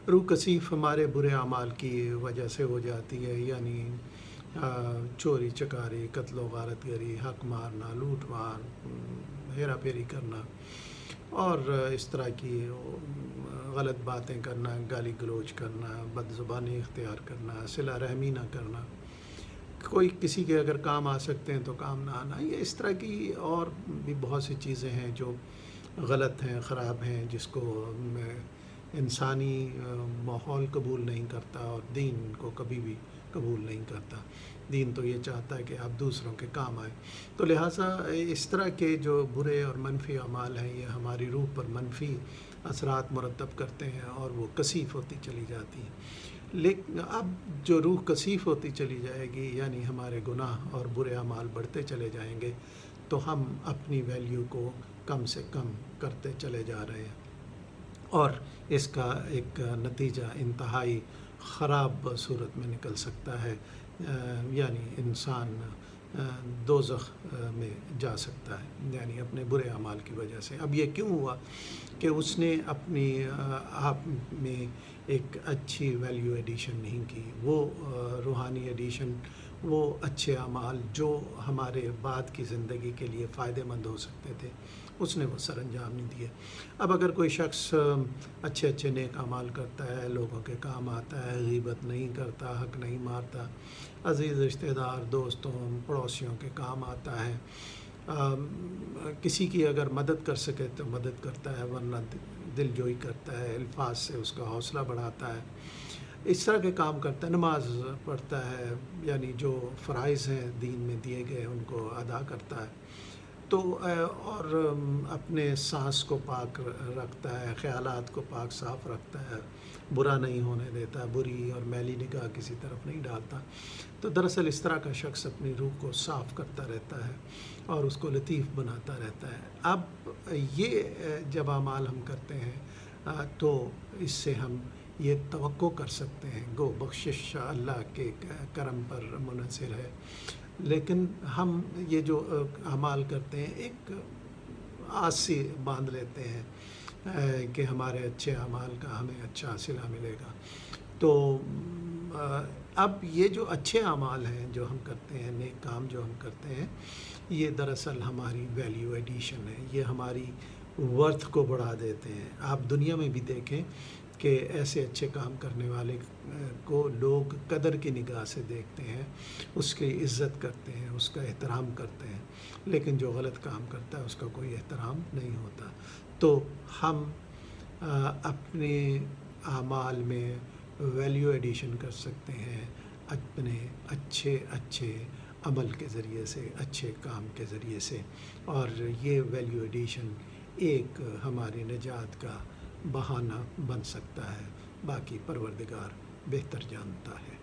रूह कसीफ हमारे बुरे अमाल की वजह से हो जाती है, यानी चोरी चकारी, कत्ल व गारतगरी, हक मारना, लूट मार, हेरा फेरी करना और इस तरह की गलत बातें करना, गाली गलौज करना, बदज़ुबानी इख्तियार करना, सिला रहमी ना करना, कोई किसी के अगर काम आ सकते हैं तो काम ना आना, ये इस तरह की और भी बहुत सी चीज़ें हैं जो गलत हैं, ख़राब हैं, जिसको इंसानी माहौल कबूल नहीं करता और दीन को कभी भी कबूल नहीं करता। दीन तो ये चाहता है कि आप दूसरों के काम आए। तो लिहाजा इस तरह के जो बुरे और मनफी अमाल हैं, ये हमारी रूह पर मनफी असरात मुरतब करते हैं और वो कसीफ़ होती चली जाती हैं। लेकिन अब जो रूह कसीफ़ होती चली जाएगी, यानी हमारे गुनाह और बुरे अमाल बढ़ते चले जाएंगे, तो हम अपनी वैल्यू को कम से कम करते चले जा रहे हैं और इसका एक नतीजा इंतहाई ख़राब सूरत में निकल सकता है, यानी इंसान दोज़ख में जा सकता है, यानी अपने बुरे अमाल की वजह से। अब ये क्यों हुआ कि उसने अपनी आप में एक अच्छी वैल्यू एडिशन नहीं की, वो रूहानी एडिशन, वो अच्छे अमाल जो हमारे बाद की ज़िंदगी के लिए फ़ायदेमंद हो सकते थे, उसने वो सर अंजाम नहीं दिए। अब अगर कोई शख्स अच्छे अच्छे नेक अमाल करता है, लोगों के काम आता है, गीबत नहीं करता, हक नहीं मारता, अज़ीज़ रिश्तेदार, दोस्तों, पड़ोसियों के काम आता है, किसी की अगर मदद कर सके तो मदद करता है, वरना दिलजोई करता है, अल्फाज से उसका हौसला बढ़ाता है, इस तरह के काम करता है, नमाज पढ़ता है, यानी जो फ़राइज़ हैं दीन में दिए गए उनको अदा करता है, तो और अपने सांस को पाक रखता है, ख़यालात को पाक साफ़ रखता है, बुरा नहीं होने देता, बुरी और मैली निगाह किसी तरफ नहीं डालता। तो दरअसल इस तरह का शख्स अपनी रूह को साफ़ करता रहता है और उसको लतीफ़ बनाता रहता है। अब ये जब अमाल हम करते हैं तो इससे हम ये तवक्को कर सकते हैं, गो बख्शिश अल्लाह के करम पर मुनहसर है, लेकिन हम ये जो अमाल करते हैं एक आस सी बांध लेते हैं कि हमारे अच्छे अमाल का हमें अच्छा सिला मिलेगा। तो अब ये जो अच्छे अमाल हैं जो हम करते हैं, नेक काम जो हम करते हैं, ये दरअसल हमारी वैल्यू एडिशन है, ये हमारी वर्थ को बढ़ा देते हैं। आप दुनिया में भी देखें कि ऐसे अच्छे काम करने वाले को लोग कदर की निगाह से देखते हैं, उसकी इज़्ज़त करते हैं, उसका एहतराम करते हैं, लेकिन जो गलत काम करता है उसका कोई एहतराम नहीं होता। तो हम अपने आमाल में वैल्यू एडिशन कर सकते हैं अपने अच्छे अच्छे अमल के ज़रिए से, अच्छे काम के ज़रिए से, और ये वैल्यू एडिशन एक हमारी निजात का बहाना बन सकता है। बाकी परवरदिगार बेहतर जानता है।